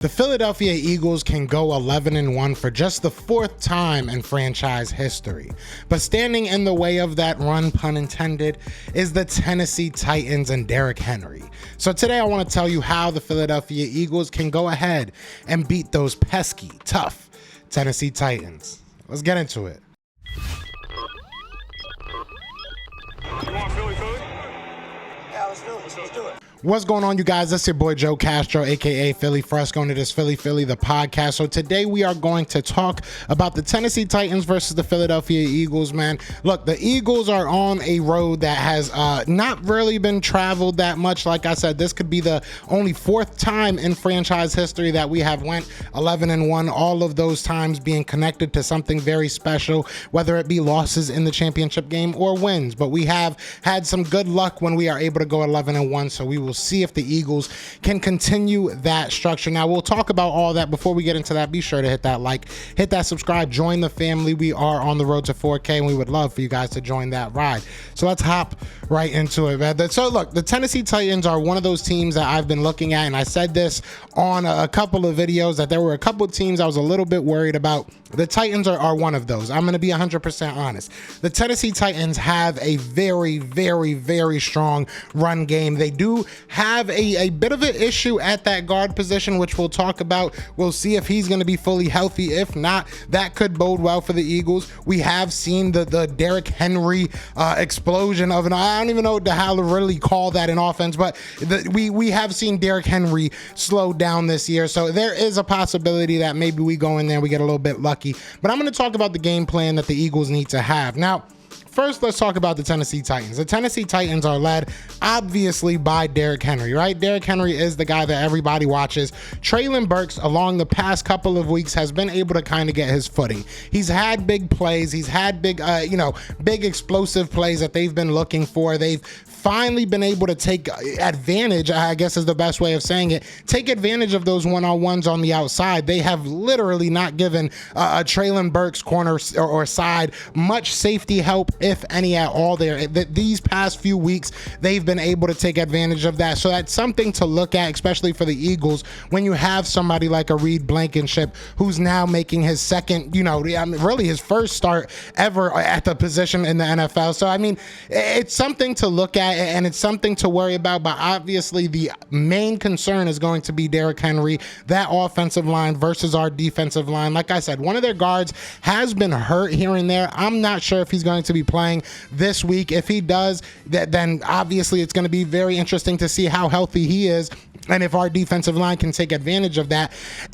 The Philadelphia Eagles can go 11-1 for just the fourth time in franchise history. But standing in the way of that run, pun intended, is the Tennessee Titans and Derrick Henry. So today I want to tell you how the Philadelphia Eagles can go ahead and beat those pesky, tough Tennessee Titans. Let's get into it. You want Philly? Yeah, let's do it. Let's do it. What's going on, you guys? This is your boy Joe Castro, aka Philly Fresco, and it is Philly the podcast. So today we are going to talk about the Tennessee Titans versus the Philadelphia Eagles, man. Look, the Eagles are on a road that has not really been traveled that much. Like I said, this could be the only fourth time in franchise history that we have went 11-1, all of those times being connected to something very special, whether it be losses in the championship game or wins. But we have had some good luck when we are able to go 11-1, so we will see if the Eagles can continue that structure. Now, we'll talk about all that. Before we get into that, be sure to hit that like, hit that subscribe, join the family. We are on the road to 4K, and we would love for you guys to join that ride. So let's hop right into it, man. So look, the Tennessee Titans are one of those teams that I've been looking at, and I said this on a couple of videos that there were a couple of teams I was a little bit worried about. The Titans are one of those. I'm going to be 100% honest. The Tennessee Titans have a very strong run game. They do have a bit of an issue at that guard position, which we'll talk about. We'll see if he's going to be fully healthy. If not, that could bode well for the Eagles. We have seen the Derrick Henry explosion of I don't even know how to really call that an offense, but we have seen Derrick Henry slow down this year. So there is a possibility that maybe we go in there, we get a little bit lucky. But I'm going to talk about the game plan that the Eagles need to have. Now, first, let's talk about the Tennessee Titans. The Tennessee Titans are led, obviously, by Derrick Henry, right? Derrick Henry is the guy that everybody watches. Treylon Burks, along the past couple of weeks, has been able to kind of get his footing. He's had big plays. He's had big explosive plays that they've been looking for. They've finally been able to take advantage, I guess is the best way of saying it, take advantage of those one-on-ones on the outside. They have literally not given Treylon Burks corner or side much safety help, if any at all there. These past few weeks, they've been able to take advantage of that. So that's something to look at, especially for the Eagles, when you have somebody like a Reed Blankenship, who's now making his second, really his first start ever at the position in the NFL. So, I mean, it's something to look at, and it's something to worry about, but obviously the main concern is going to be Derrick Henry, that offensive line versus our defensive line. Like I said, one of their guards has been hurt here and there. I'm not sure if he's going to be playing this week. If he does, then obviously it's going to be very interesting to see how healthy he is and if our defensive line can take advantage of that.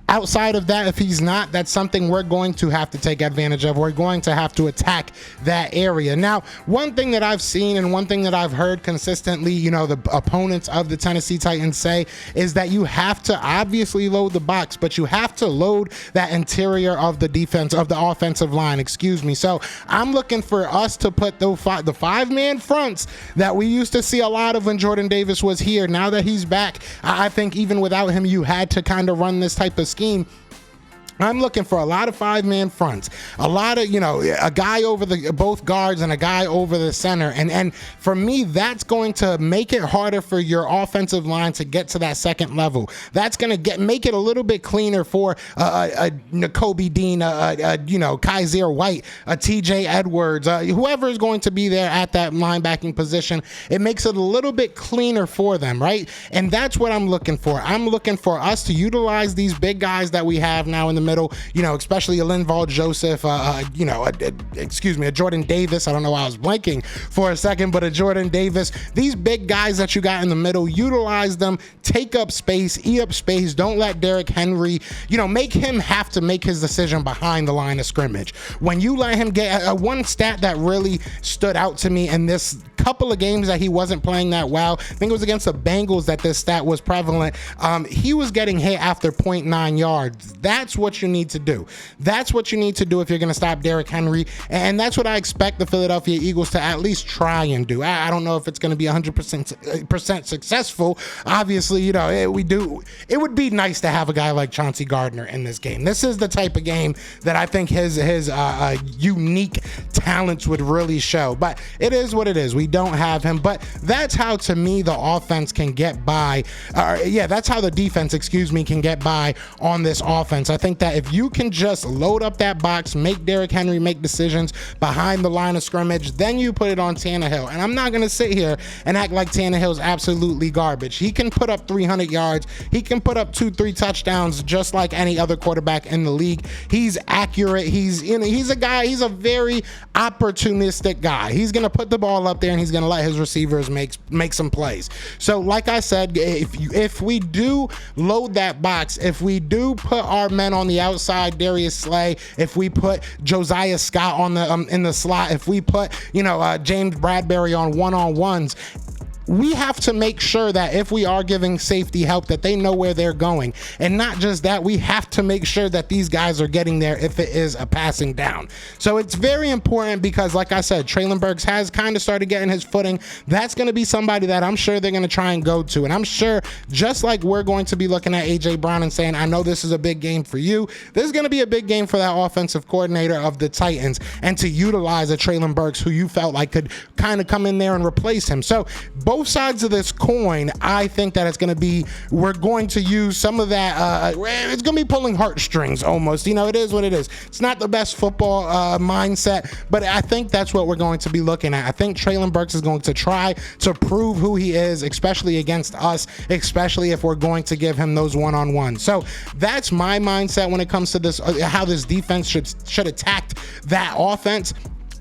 Outside of that, if he's not, that's something we're going to have to take advantage of. We're going to have to attack that area. Now, one thing that I've seen and one thing that I've heard consistently, the opponents of the Tennessee Titans say, is that you have to obviously load the box, but you have to load that interior of the defense, of the offensive line, excuse me. So I'm looking for us to put the five-man fronts that we used to see a lot of when Jordan Davis was here. Now that he's back, I think even without him, you had to kind of run this type of scheme. I'm looking for a lot of five-man fronts, a lot of, a guy over both guards and a guy over the center. And for me, that's going to make it harder for your offensive line to get to that second level. That's going to make it a little bit cleaner for a Nakobe Dean, Kaiser White, a TJ Edwards, whoever is going to be there at that linebacking position. It makes it a little bit cleaner for them, right? And that's what I'm looking for. I'm looking for us to utilize these big guys that we have now in the middle, especially a Linval Joseph, a Jordan Davis. I don't know why I was blanking for a second, but a Jordan Davis. These big guys that you got in the middle, utilize them, take up space, eat up space. Don't let Derrick Henry, make him have to make his decision behind the line of scrimmage. When you let him get one stat that really stood out to me in this couple of games that he wasn't playing that well, I think it was against the Bengals that this stat was prevalent. He was getting hit after 0.9 yards. That's what what you need to do. That's what you need to do if you're going to stop Derrick Henry, and that's what I expect the Philadelphia Eagles to at least try and do. I don't know if it's going to be 100% successful. Obviously, it would be nice to have a guy like Chauncey Gardner in this game. This is the type of game that I think his unique talents would really show, but it is what it is. We don't have him, but that's how, to me, the offense can get by. That's how the defense, can get by on this offense. I think that if you can just load up that box, make Derrick Henry make decisions behind the line of scrimmage, then you put it on Tannehill. And I'm not going to sit here and act like Tannehill's absolutely garbage. He can put up 300 yards. He can put up 2-3 touchdowns just like any other quarterback in the league. He's accurate. He's a guy, he's a very opportunistic guy. He's going to put the ball up there and he's going to let his receivers make some plays. So like I said, if we do load that box, if we do put our men on the outside, Darius Slay, if we put Josiah Scott on the in the slot, if we put James Bradbury on one-on-ones, we have to make sure that if we are giving safety help, that they know where they're going. And not just that, we have to make sure that these guys are getting there if it is a passing down. So it's very important because, like I said, Treylon Burks has kind of started getting his footing. That's going to be somebody that I'm sure they're going to try and go to. And I'm sure, just like we're going to be looking at A.J. Brown and saying, I know this is a big game for you, this is going to be a big game for that offensive coordinator of the Titans, and to utilize a Treylon Burks who you felt like could kind of come in there and replace him. So both sides of this coin, I think that it's going to be, we're going to use some of that, it's going to be pulling heartstrings almost. It is what it is. It's not the best football mindset, but I think that's what we're going to be looking at. I think Treylon Burks is going to try to prove who he is, especially against us, especially if we're going to give him those one-on-ones. So that's my mindset when it comes to this, how this defense should attack that offense.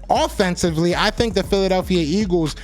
Offensively, I think the Philadelphia Eagles,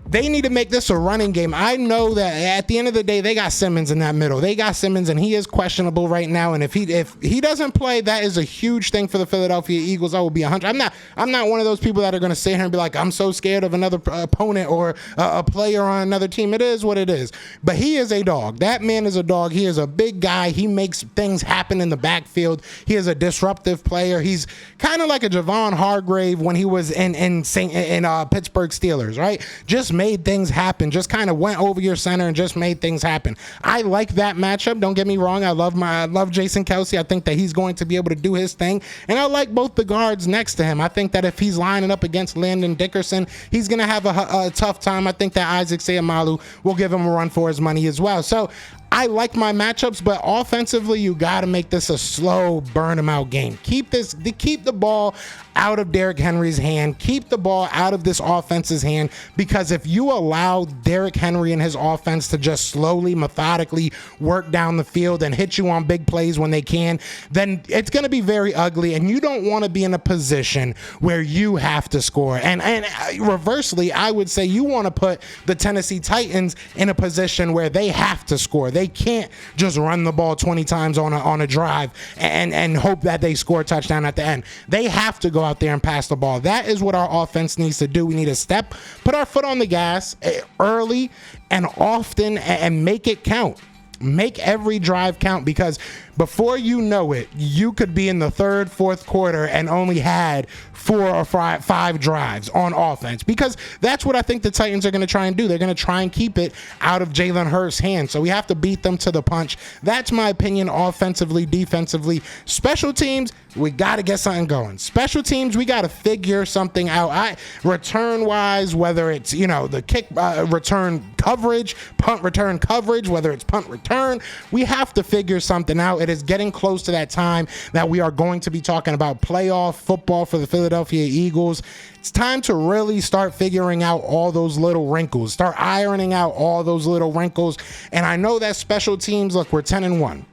they need to make this a running game. I know that at the end of the day, they got Simmons in that middle. They got Simmons, and he is questionable right now. And if he doesn't play, that is a huge thing for the Philadelphia Eagles. I will be 100. I'm not one of those people that are going to sit here and be like, I'm so scared of another opponent or a player on another team. It is what it is. But he is a dog. That man is a dog. He is a big guy. He makes things happen in the backfield. He is a disruptive player. He's kind of like a Javon Hargrave when he was in Pittsburgh Steelers, right? Just made things happen, just kind of went over your center and just made things happen. I like that matchup. Don't get me wrong. I love Jason Kelce. I think that he's going to be able to do his thing. And I like both the guards next to him. I think that if he's lining up against Landon Dickerson, he's going to have a tough time. I think that Isaac Seumalo will give him a run for his money as well. So I like my matchups, but offensively, you got to make this a slow, burn him out game. Keep the ball out of Derrick Henry's hand. Keep the ball out of this offense's hand, because if you allow Derrick Henry and his offense to just slowly, methodically work down the field and hit you on big plays when they can, then it's going to be very ugly, and you don't want to be in a position where you have to score. And reversely, I would say you want to put the Tennessee Titans in a position where they have to score. They can't just run the ball 20 times on a drive and hope that they score a touchdown at the end. They have to go out there and pass the ball. That is what our offense needs to do. We need to put our foot on the gas early and often and make it count. Make every drive count, because before you know it, you could be in the third, fourth quarter and only had 4 or 5 drives on offense, because that's what I think the Titans are going to try and do. They're going to try and keep it out of Jalen Hurts' hands. So we have to beat them to the punch. That's my opinion offensively, defensively. Special teams, we got to get something going. Special teams, we got to figure something out. Return-wise, whether it's, the kick return coverage, punt return coverage, whether it's punt return, we have to figure something out. It is getting close to that time that we are going to be talking about playoff football for the Philadelphia Eagles. It's time to really start figuring out all those little wrinkles, start ironing out all those little wrinkles. And I know that special teams, look, we're 10-1.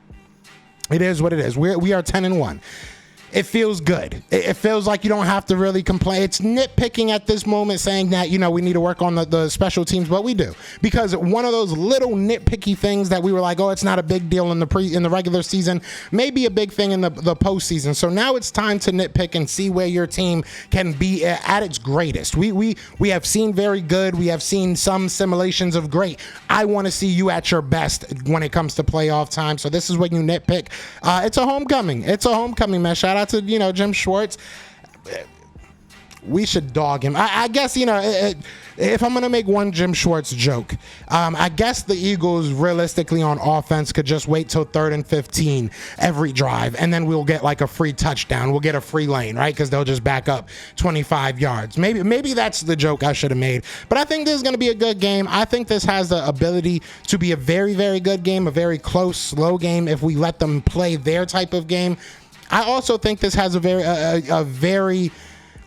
It is what it is. We are 10-1. it feels good. It feels like you don't have to really complain. It's nitpicking at this moment, saying that, we need to work on the special teams, but we do. Because one of those little nitpicky things that we were like, oh, it's not a big deal in the regular season, may be a big thing in the postseason. So now it's time to nitpick and see where your team can be at its greatest. We have seen very good. We have seen some simulations of great. I want to see you at your best when it comes to playoff time. So this is when you nitpick. It's a homecoming. It's a homecoming, man. Shout out to, Jim Schwartz. We should dog him. I guess, if I'm going to make one Jim Schwartz joke, I guess the Eagles realistically on offense could just wait till 3rd and 15 every drive, and then we'll get like a free touchdown. We'll get a free lane, right? Because they'll just back up 25 yards. Maybe that's the joke I should have made. But I think this is going to be a good game. I think this has the ability to be a very, very good game, a very close, slow game if we let them play their type of game. I also think this has a very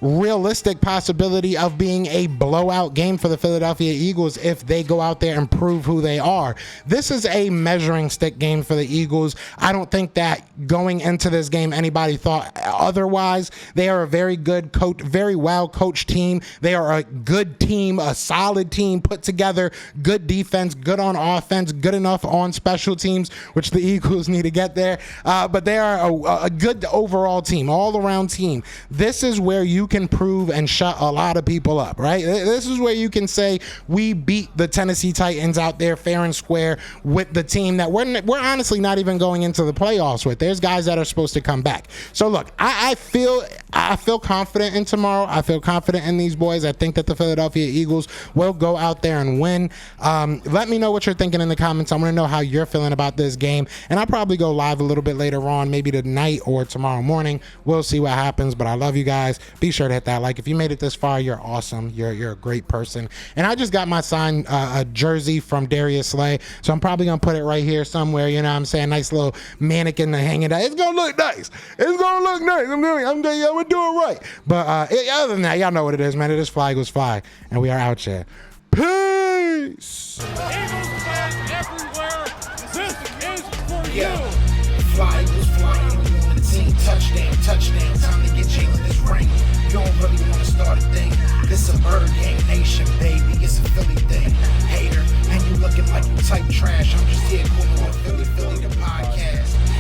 realistic possibility of being a blowout game for the Philadelphia Eagles if they go out there and prove who they are. This is a measuring stick game for the Eagles. I don't think that going into this game anybody thought otherwise. They are a very good coach, very well coached team. They are a good team, a solid team put together, good defense, good on offense, good enough on special teams, which the Eagles need to get there. But they are a good overall team, all around team. This is where you can prove and shut a lot of people up, right? This is where you can say we beat the Tennessee Titans out there fair and square with the team that we're honestly not even going into the playoffs with. There's guys that are supposed to come back. So look, I feel confident in tomorrow. I feel confident in these boys. I think that the Philadelphia Eagles will go out there and win. Let me know what you're thinking in the comments. I want to know how you're feeling about this game, and I'll probably go live a little bit later on, maybe tonight or tomorrow morning. We'll see what happens, but I love you guys. Be sure to hit that like. If you made it this far, you're awesome. You're a great person. And I just got my signed a jersey from Darius Slay, so I'm probably gonna put it right here somewhere. You know what I'm saying? Nice little mannequin to hang it out. It's gonna look nice. It's gonna look nice. I'm gonna do it right. But other than that, y'all know what it is, man. It is Fly Eagles Fly, and we are out here. Peace. Eagles fans everywhere. This is for you. Yeah. Fly Eagles flying on the team. Touchdown. Time to get Jalen this ring. You don't really want to start a thing. This a bird game nation, baby. It's a Philly thing. Hater, and you looking like you type trash. I'm just here calling on Philly the podcast.